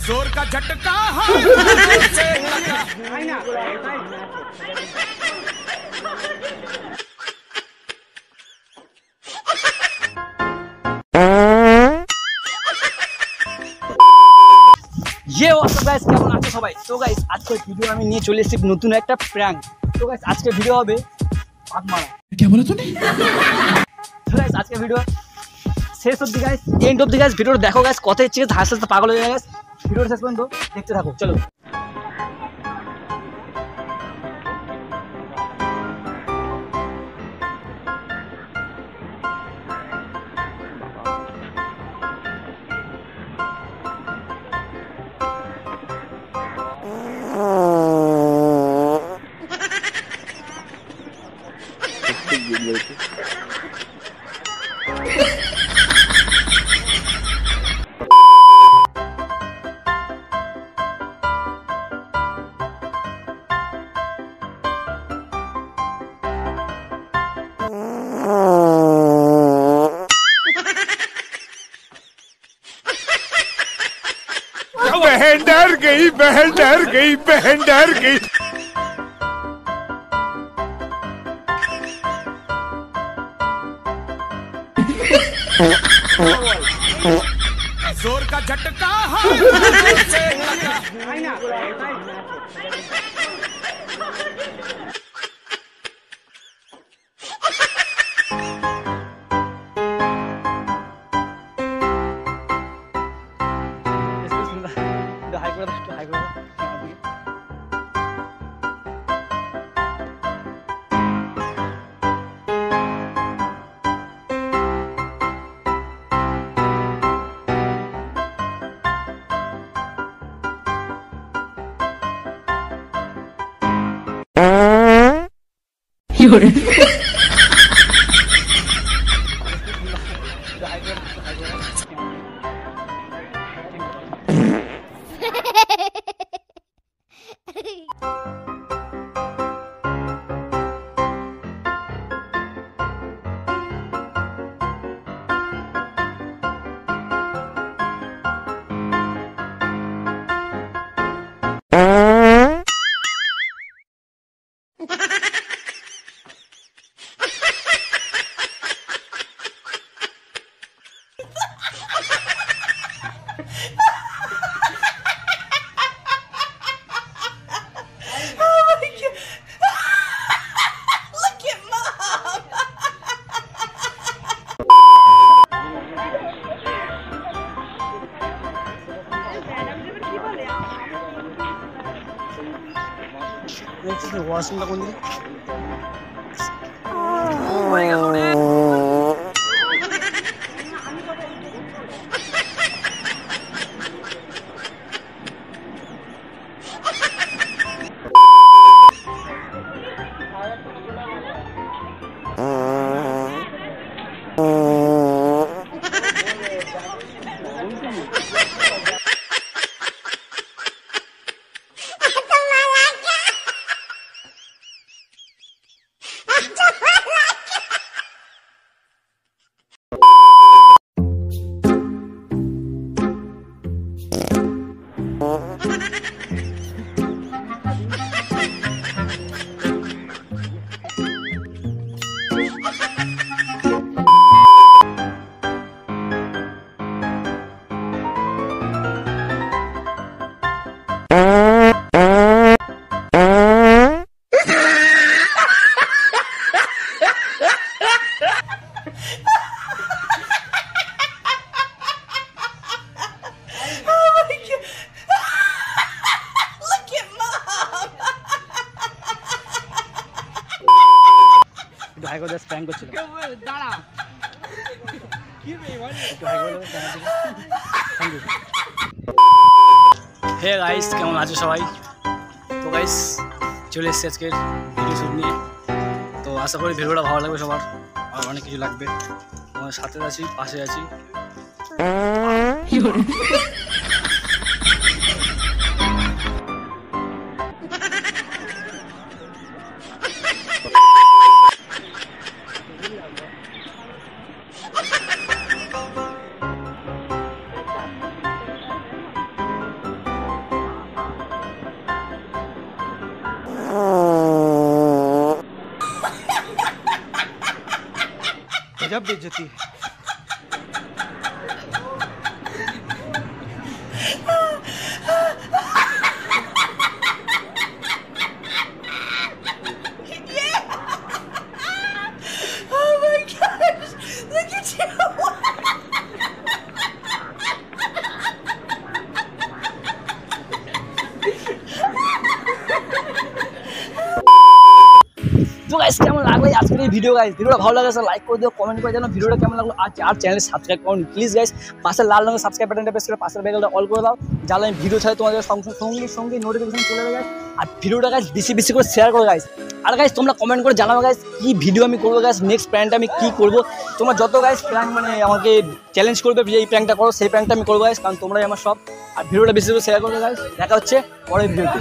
जोर का झटका ये व्हाट्सअप गाइस কেমন আছো সবাই? তো গাইস আজকের ভিডিও আমি নিয়ে চলে এসেছি নতুন একটা প্র্যাঙ্ক। তো গাইস আজকের ভিডিও হবে হাত মারা। क्या बोला तूने? তো গাইস আজকের ভিডিও শেষ অবধি গাইস এন্ড অবধি গাইস ভিডিওটা দেখো গাইস, কত ইচ্ছে হাসতে হাসতে পাগল হয়ে যায় গাইস। ভিডিওটা শেষ পর্যন্ত দেখতে থাকো, চলো। बहन डर गई, बहन डर गई, बहन डर गई। जोर का झटका washroom কোন দিকে? ভাই জাস্ট প্র্যাঙ্ক করছিল। দাঁড়া কি রে ভাই, একটু হাই করে দাও। Thank you. হে গাইস, কেমন আছো সবাই? তো গাইস চলে এসেছি আজকের ভিডিও শুট নিয়ে। তো আশা করি ভিডিওটা ভালো লাগবে সবার, আর অনেক কিছু লাগবে। তোমার সাথে আছি, পাশে আছি। गजब बेइज्जती है। তো গাইস কেমন লাগলো আজকের এই ভিডিও গাইস? ভিডিওটা ভালো লাগলে লাইক করে দিও, কমেন্ট করে জানাও ভিডিওটা কেমন লাগলো। আর চ্যানেল সাবস্ক্রাইব করুন প্লিজ গাইস। পাশের লাল রঙের সাবস্ক্রাইব বাটনটা প্রেস করে পাশের বেলটা অল করে দাও, যাতে আমি ভিডিও ছাড়ে তোমাদের সঙ্গে নোটিফিকেশন চলে যাবে গাইস। আর ভিডিওটা গাইস বেশি বেশি করে শেয়ার করো গাইস। আর গাইস তোমরা কমেন্ট করে জানাও গাইস কি ভিডিও আমি করবো গাইস, নেক্সট প্র্যাঙ্কটা আমি কি করবো। তোমরা যত গাইস প্র্যাঙ্ক মানে আমাকে চ্যালেঞ্জ করবে যে এই প্র্যাঙ্কটা করো, সেই প্র্যাঙ্কটা আমি করবো গাইস, কারণ তোমরাই আমার সব। আর ভিডিওটা বেশি করে শেয়ার করবে গাইস। দেখা হচ্ছে পরের ভিডিওতে।